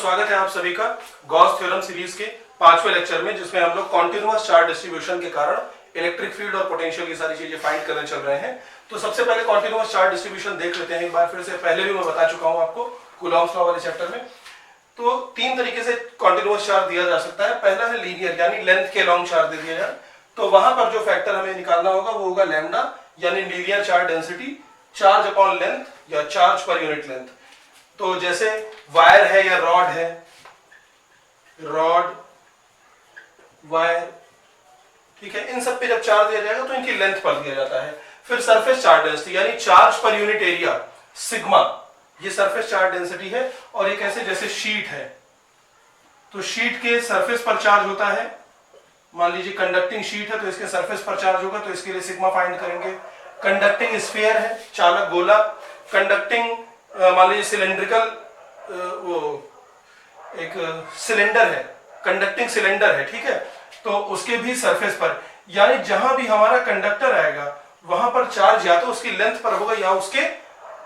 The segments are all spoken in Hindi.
स्वागत है आप सभी का गॉस थ्योरम सीरीज के 5वें लेक्चर में, जिसमें हम लोग कॉन्टिन्यूअस चार्ज डिस्ट्रीब्यूशन के कारण इलेक्ट्रिक फील्ड और पोटेंशियल की सारी चीजें फाइंड करने चल रहे हैं। तो सबसे पहले कॉन्टिन्यूअस चार्ज डिस्ट्रीब्यूशन देख लेते हैं एक बार फिर से। पहले भी मैं बता चुका हूं आपको कूलॉम्स लॉ वाले चैप्टर में। तो तीन तरीके से कॉन्टिन्यूअस चार्ज दिया जा सकता है। पहला है लीनियर, यानी लेंथ के लॉन्ग चार्ज दे दिया जाए, तो वहां पर जो फैक्टर हमें निकालना होगा वो होगा लैम्डा, यानी linear charge density, charge upon length या चार्ज पर यूनिट लेंथ। तो जैसे वायर है या रॉड है, रॉड, वायर, ठीक है, इन सब पे जब चार्ज दिया जाएगा तो इनकी लेंथ पर दिया जाता है। फिर सरफेस चार्ज डेंसिटी यानी charge per unit area, sigma, ये सरफेस चार्ज डेंसिटी है। और एक ऐसे जैसे शीट है, तो शीट के सरफेस पर चार्ज होता है, मान लीजिए कंडक्टिंग शीट है तो इसके सरफेस पर चार्ज होगा, तो इसके लिए सिग्मा फाइंड करेंगे। कंडक्टिंग स्फीयर है, चालक गोला, कंडक्टिंग मान लीजिए सिलेंड्रिकल, वो एक सिलेंडर है, कंडक्टिंग सिलेंडर है, ठीक है, तो उसके भी सरफेस पर, यानी जहां भी हमारा कंडक्टर आएगा वहां पर चार्ज या तो उसकी लेंथ पर होगा या उसके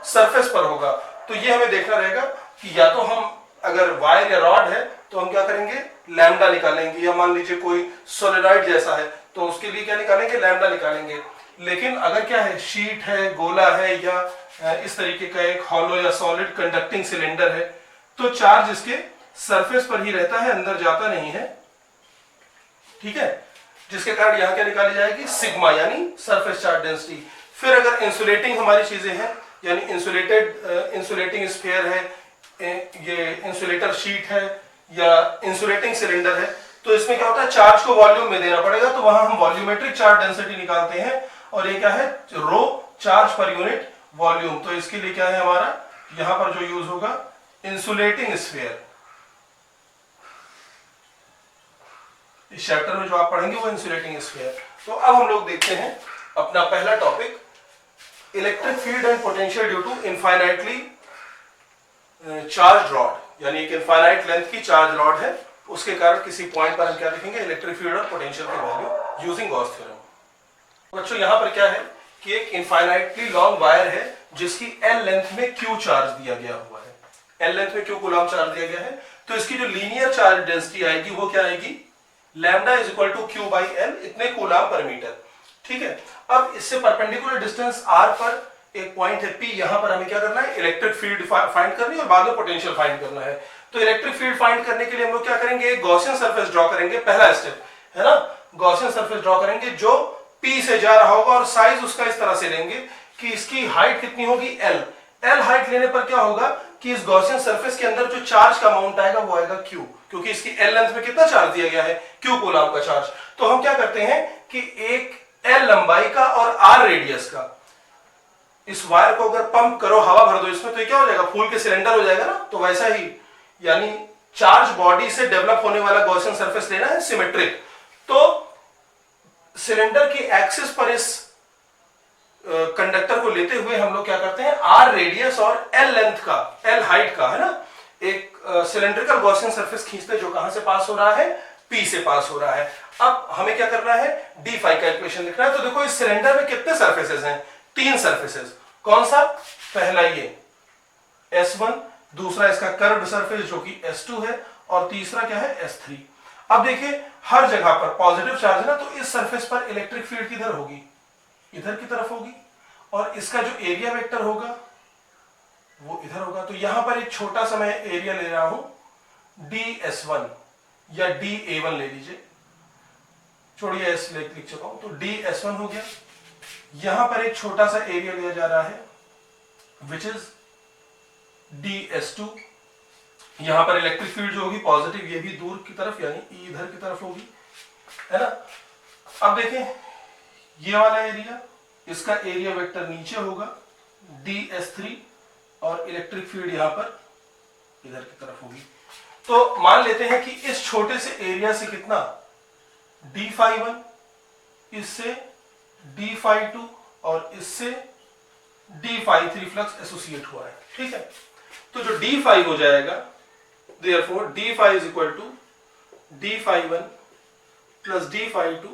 सरफेस पर होगा। तो ये हमें देखना रहेगा कि या तो हम अगर वायर या रॉड है तो हम क्या करेंगे, लैम्डा निकालेंगे, या मान लीजिए कोई सोलेनॉइड जैसा है तो उसके लिए क्या निकालेंगे, लैम्डा निकालेंगे। लेकिन अगर क्या है, शीट है, गोला है, या इस तरीके का एक हॉलो या सॉलिड कंडक्टिंग सिलेंडर है, तो चार्ज इसके सरफेस पर ही रहता है, अंदर जाता नहीं है, ठीक है, जिसके कारण यहां क्या निकाली जाएगी, सिग्मा, यानी सरफेस चार्ज डेंसिटी। फिर अगर इंसुलेटिंग हमारी चीजें हैं, यानी इंसुलेटिंग स्फीयर है, ये इंसुलेटर शीट है या इंसुलेटिंग सिलेंडर है, तो इसमें क्या होता है, चार्ज को वॉल्यूम में देना पड़ेगा, तो वहां हम वॉल्यूमेट्रिक चार्ज डेंसिटी निकालते हैं। और ये क्या है, रो, चार्ज पर यूनिट वॉल्यूम। तो इसके लिए क्या है हमारा, यहां पर जो यूज होगा, इंसुलेटिंग स्फीयर। इस चैप्टर में जो आप पढ़ेंगे वो इंसुलेटिंग स्फीयर। तो अब हम लोग देखते हैं अपना पहला topic, electric field and potential due to infinitely charge rod, यानी एक इनफाइनाइट लेंथ की चार्ज रॉड है, उसके कारण किसी पॉइंट पर हम क्या लिखेंगे, इलेक्ट्रिक फील्ड और पोटेंशियल की वैल्यू यूजिंग गॉस थ्योरम। बच्चों यहां पर क्या है कि एक इनफाइनाइटली लॉन्ग वायर है जिसकी एल लेंथ में क्यू चार्ज दिया गया हुआ है, एल लेंथ में क्यू कूलॉम चार्ज दिया गया है, तो इसकी जो लीनियर चार्ज डेंसिटी आएगी वो क्या आएगी, lambda is equal to Q by L, इतने कूलॉम पर मीटर, ठीक है। अब इससे परपेंडिकुलर डिस्टेंस आर पर एक पॉइंट है पी, यहां पर हमें क्या करना है, इलेक्ट्रिक फील्ड फाइंड करनी है और बाद में पोटेंशियल फाइंड करना है। तो इलेक्ट्रिक फील्ड फाइंड करने के लिए हम लोग क्या करेंगे, एक गॉसियन सरफेस ड्रॉ करेंगे, पहला स्टेप है ना, गॉसियन सरफेस ड्रॉ करेंगे जो पी से जा रहा होगा, और साइज उसका इस तरह से लेंगे कि इसकी हाइट कितनी होगी, एल। एल हाइट लेने पर क्या होगा कि इस गॉसियन सरफेस के अंदर जो चार्ज का अमाउंट आएगा वो आएगा क्यू, क्योंकि इसकी एल लेंथ में कितना चार्ज दिया गया है, क्यू कूलॉम का चार्ज। तो हम क्या करते हैं कि एक एल लंबाई का और आर रेडियस का इस वायर को अगर पंप करो, हवा भर दो इसमें, तो ये क्या हो जाएगा, फूल के सिलेंडर हो जाएगा ना। तो वैसा ही, यानी चार्ज बॉडी से डेवलप होने वाला गॉसियन सरफेस लेना है, सिमेट्रिक। तो सिलेंडर की एक्सिस पर इस कंडक्टर को लेते हुए हम लोग क्या करते हैं, आर रेडियस और एल लेंथ का, एल हाइट का, है ना, एक सिलेंड्रिकल गॉसियन सरफेस खींचते जो कहां से पास हो रहा है, पी से पास हो रहा है। अब हमें क्या करना है, डी फाई का इक्वेशन लिखना है। तो देखो इस सिलेंडर में कितने सरफेसेस हैं, तीन सरफेसेस। कौन सा, पहला ये S1, दूसरा इसका कर्व्ड सरफेस जो कि S2 है, और तीसरा क्या है, S3। अब देखिए हर जगह पर पॉजिटिव चार्ज है ना, तो इस सरफेस पर इलेक्ट्रिक फील्ड किधर होगी, इधर की तरफ होगी, और इसका जो एरिया वेक्टर होगा वो इधर होगा। तो यहां पर एक छोटा सा मैं एरिया ले रहा हूं, ds1 या da1 ले लीजिए, छोड़िए s लिख चुका हूं, तो ds1 हो गया। यहां पर एक छोटा सा एरिया लिया जा रहा है विच इज ds2। यहां पर इलेक्ट्रिक फील्ड जो होगी पॉजिटिव, ये भी दूर की तरफ यानी ई इधर की तरफ होगी, है ना। अब देखें ये वाला एरिया, इसका एरिया वेक्टर नीचे होगा ds3, और इलेक्ट्रिक फील्ड यहां पर इधर की तरफ होगी। तो मान लेते हैं कि इस छोटे से एरिया से कितना, d1, इससे d2 और इससे d3 फ्लक्स एसोसिएट हुआ है, ठीक है। तो जो d5 हो जाएगा, therefore d5 is equal to d1 plus d2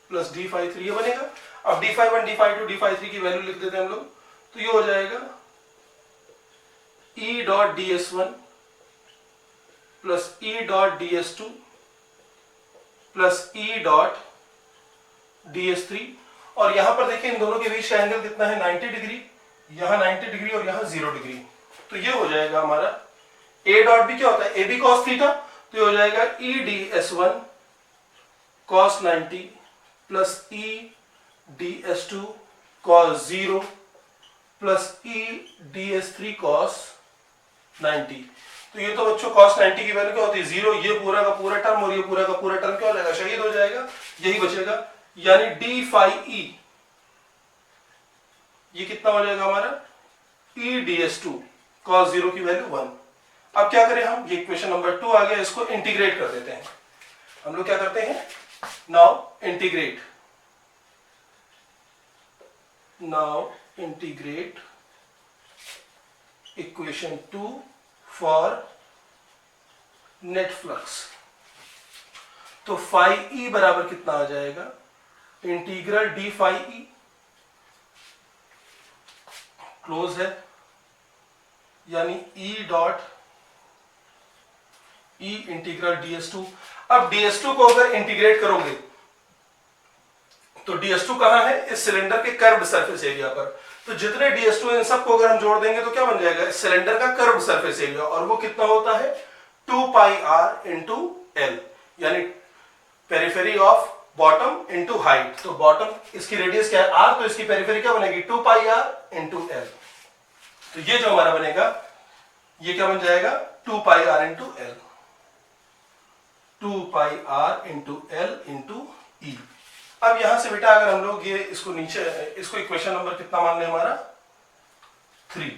plus d3, ये बनेगा। अब d1, d2, d3 की वैल्यू लिख देते हैं हम लोग, तो ये हो जाएगा E dot ds1 plus E dot D S two plus E dot D S three. और यहां पर देखिए इन दोनों के बीच का एंगल कितना है 90 डिग्री, यहां 90 डिग्री और यहां 0 डिग्री। तो ये हो जाएगा हमारा ए डॉट बी क्या होता है, ए बी कॉस थीटा, तो ये हो जाएगा E D S one cos 90 plus E D S two cos 0 plus E D S three cos 90। तो ये तो बच्चों cos 90 की वैल्यू क्या होती है 0, ये पूरा का पूरा टर्म और ये पूरा का पूरा टर्म क्या हो जाएगा, शहीद हो जाएगा, यही बचेगा, यानी डी फाई ई ये कितना हो जाएगा हमारा E D S two cos 0 की वैल्यू 1। अब क्या करें हम, ये इक्वेशन नंबर 2 आ गया, इसको इंटीग्रेट कर देते हैं। हम लोग क्या करते हैं, now integrate equation 2 for net flux. तो फाई ई बराबर कितना आ जाएगा, integral D phi E close है, यानी E dot E integral D S two. अब डी एस टू को अगर इंटीग्रेट करोगे तो डी एस टू कहां है, इस सिलेंडर के कर्व सरफेस एरिया पर। तो जितने डी एस टू इन सबको अगर हम जोड़ देंगे तो क्या बन जाएगा, इस सिलेंडर का कर्व सरफेस एरिया, और वो कितना होता है 2 पाई आर इंटू एल, यानी periphery of bottom into height. तो बॉटम इसकी रेडियस क्या है आर, तो इसकी पेरिफेरी क्या बनेगी 2 पाई आर इंटू एल। तो ये जो हमारा बनेगा ये क्या बन जाएगा 2 pi r into l, 2 pi r into l into e. अब यहां से बेटा अगर हम लोग ये इसको नीचे, इसको इक्वेशन नंबर कितना मान लें हमारा 3।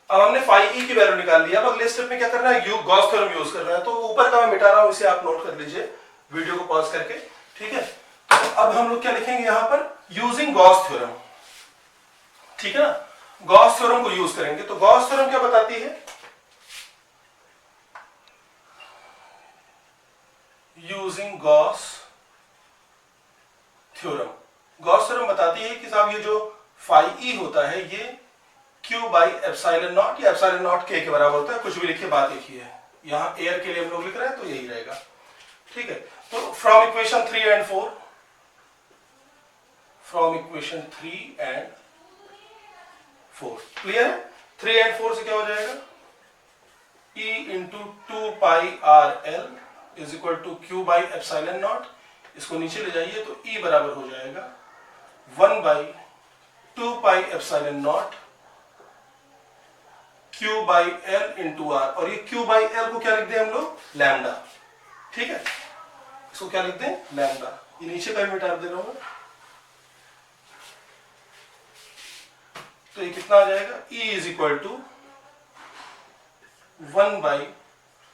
अब हमने फाई ई की वैल्यू निकाल लिया। अब अगले स्टेप में क्या करना है, गॉस थ्योरम यूज करना है। तो ऊपर का मैं मिटा रहा हूं, इसे आप नोट कर लीजिए वीडियो को पॉज करके, ठीक है। तो अब हम लोग क्या लिखेंगे यहां पर, यूजिंग गॉस थ्योरम, ठीक है ना, गॉस थ्योरम को यूज करेंगे। तो गॉस थ्योरम क्या बताती है, using Gauss theorem, Gauss theorem बताती है कि साहब ये जो फाई ई होता है ये Q बाई एप्सिलॉन नॉट या एप्सिलॉन नॉट K के बराबर होता है, कुछ भी लिखिए बात एक ही है। यहां एयर के लिए हम लोग लिख रहे हैं तो यही रहेगा, ठीक है। तो from equation 3 and 4, from equation 3 and 4 clear है। 3 एंड 4 से क्या हो जाएगा, E into 2 pi R L is equal to Q by epsilon naught, इसको नीचे ले जाइए तो E बराबर हो जाएगा 1 by 2 pi epsilon naught Q by L into R, और ये Q बाई एल को क्या लिख दें हम लोग लैम्डा, ठीक है, इसको क्या लिख दें लैम्डा। ये नीचे का भी मिटा दे रहा हूं, तो ये कितना आ जाएगा E is equal to 1 by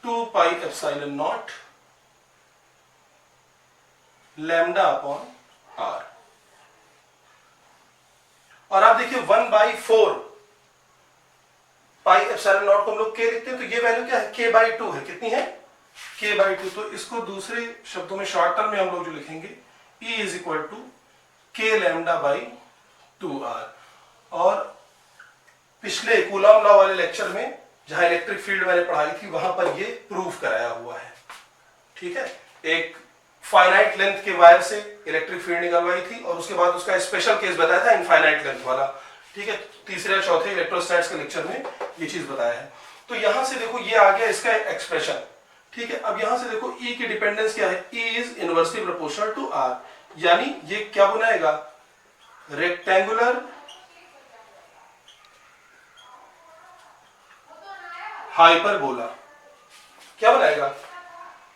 2 pi epsilon naught lambda upon R. और आप देखिए 1 बाई 4 पाई एप्सिलॉन नॉट को हम लोग K लिखते हैं, तो ये वैल्यू क्या है K बाई 2 है, कितनी है K बाई 2। तो इसको दूसरे शब्दों में शॉर्ट टर्म में हम लोग जो लिखेंगे E is equal to K lambda by 2R। और पिछले कूलॉम लॉ वाले लेक्चर में जहां इलेक्ट्रिक फील्ड मैंने पढ़ाई थी वहां पर ये प्रूफ कराया हुआ है, ठीक है। एक फाइनाइट लेंथ के वायर से इलेक्ट्रिक फील्ड निकलवाई थी और उसके बाद उसका स्पेशल केस बताया था इनफाइनाइट लेंथ वाला, ठीक है। तीसरे या चौथे इलेक्ट्रोस्टैट्स के लेक्चर में ये चीज बताया है। तो यहां से देखो ये आ गया इसका एक्सप्रेशन, ठीक है। अब यहां से देखो E की डिपेंडेंस क्या है, E is inversely proportional to R, यानी ये क्या बनाएगा रेक्टेंगुलर हाइपरबोला, क्या बनाएगा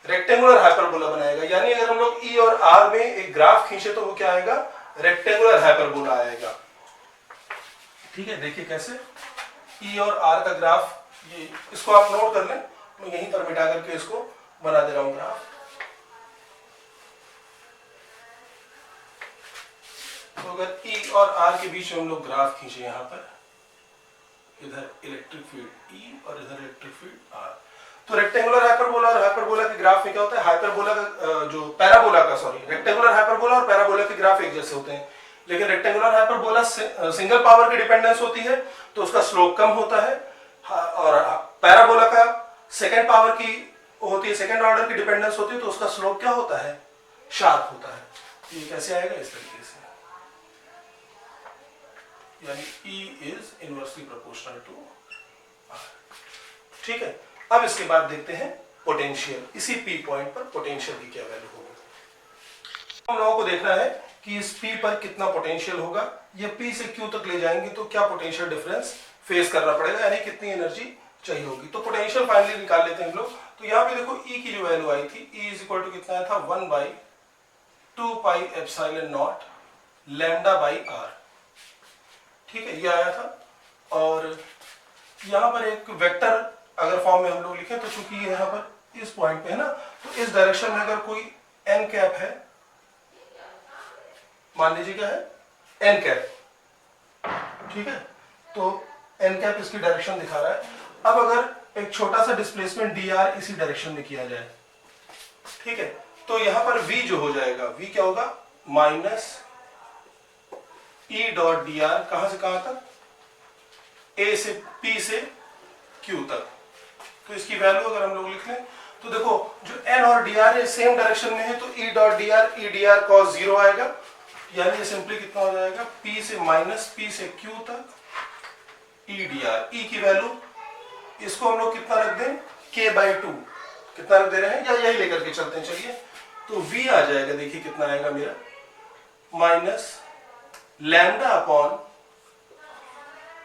रेक्टेंगुलर हाइपरबोला बनाएगा। यानी अगर हम लोग E और R में एक ग्राफ खींचे तो वो क्या आएगा रेक्टेंगुलर हाइपरबोला आएगा, ठीक है। देखिए कैसे E और R का ग्राफ, ये इसको आप नोट कर लें, मैं यहीं पर मिटा करके इसको बना दे रहा हूं ग्राफ। तो अगर E और R के बीच में हम लोग ग्राफ खींचे, यहां पर इधर इलेक्ट्रिक फील्ड E और इधर इलेक्ट्रिक फील्ड R, तो रेक्टेंगुलर हाइपरबोला और हाइपरबोला के ग्राफ में क्या होता है, हाइपरबोला का जो पैराबोला का सॉरी रेक्टेंगुलर हाइपरबोला और पैराबोला के ग्राफ एक जैसे होते हैं, लेकिन रेक्टेंगुलर हाइपरबोला सिंगल पावर की डिपेंडेंस होती है तो उसका स्लोप कम होता है, और पैराबोला का सेकेंड पावर की होती है, सेकंड ऑर्डर की डिपेंडेंस होती है, तो उसका स्लोप क्या होता है, शार्प होता है। तो ये कैसे आएगा, इस तरीके से, यानी E is inversely proportional to R। ठीक है, अब इसके बाद देखते हैं पोटेंशियल, इसी P पॉइंट पर पोटेंशियल की क्या वैल्यू होगी। हम लोगों को देखना है कि इस P पर कितना पोटेंशियल होगा, ये P से Q तक ले जाएंगे तो क्या पोटेंशियल डिफरेंस फेस करना पड़ेगा, यानी कितनी एनर्जी चाहिए होगी। तो पोटेंशियल फाइनली निकाल लेते हैं हम लोग। तो यहाँ पे देखो E की जो वैल्यू आई थी, E इज इक्वल टू कितना आया था, 1/2 पाई epsilon naught lambda by R। ठीक है, ये आया था। और यहाँ पर एक वेक्टर अगर फॉर्म में हम लोग लिखें, तो चूंकि ये यहाँ पर इस पॉइंट पे है ना, तो इस डायरेक्शन में अगर कोई n कैप है, मान लीजिए क्या है, n कैप, ठीक है, तो n कैप इसकी डायरेक्शन दिखा रहा है। अब अगर एक छोटा सा डिस्प्लेसमेंट dr इसी डायरेक्शन में किया जाए, ठीक है, तो यहां पर v जो हो जाएगा, v क्या होगा, माइनस E डॉट dr, कहां से कहां तक, A से P से Q तक। तो इसकी वैल्यू अगर हम लोग लिख लें, तो देखो जो n और dr है सेम डायरेक्शन में है, तो E dot dr, E dr cos 0 आएगा, यानी ये सिंपली कितना हो जाएगा, P से माइनस P से Q तक E dr। E की वैल्यू इसको हम लोग कितना रख दें, k/2 कितना रख दे रहे हैं, या यही लेकर के चलते हैं, चलिए। तो V आ जाएगा, देखिए कितना आएगा मेरा, minus lambda upon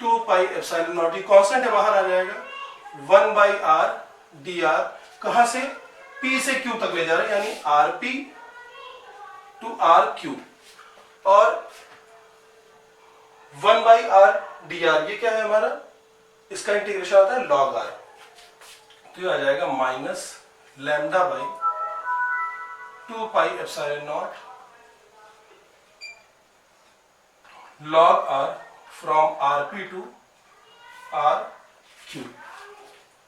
2 pi epsilon not, ये कांस्टेंट है, बाहर आ जाएगा, 1/r dr, कहां से, P से Q तक ले जा रहे हैं, यानी Rp to Rq, और 1/r dr ये क्या है हमारा, इसका इंटीग्रेशन आता है log r, तो ये आ जाएगा minus lambda by 2 pi epsilon naught log r from Rp to Rq।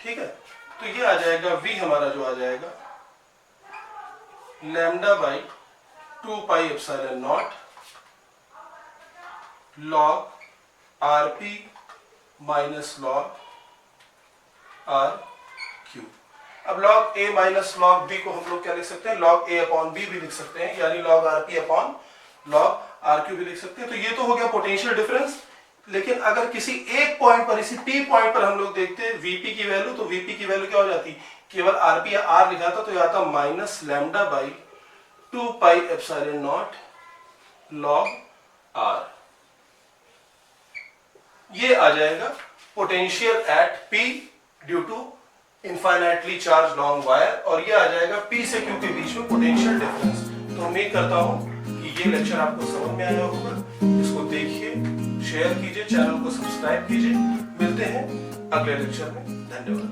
ठीक है, तो ये आ जाएगा V हमारा जो आ जाएगा lambda by 2 pi epsilon naught log Rp minus log Rq। अब log A minus log B को हम लोग क्या लिख सकते हैं, log A अपॉन B भी लिख सकते हैं, यानी log Rp upon log Rq भी लिख सकते हैं। तो ये तो हो गया पोटेंशियल डिफरेंस। लेकिन अगर किसी एक पॉइंट पर, इसी P पॉइंट पर हम लोग देखते हैं Vp की वैल्यू, तो Vp की वैल्यू क्या हो जाती, केवल Rp या R लिखा था तो यह आता minus lambda by 2 pi epsilon naught log R। ये आ जाएगा potential at P due to infinitely charge long wire, और ये आ जाएगा P से Q के बीच में पोटेंशियल डिफरेंस। तो उम्मीद करता हूं कि ये लेक्चर आपको समझ में आया होगा। इसको देखिए, शेयर कीजिए, चैनल को सब्सक्राइब कीजिए। मिलते हैं अगले लेक्चर में, धन्यवाद।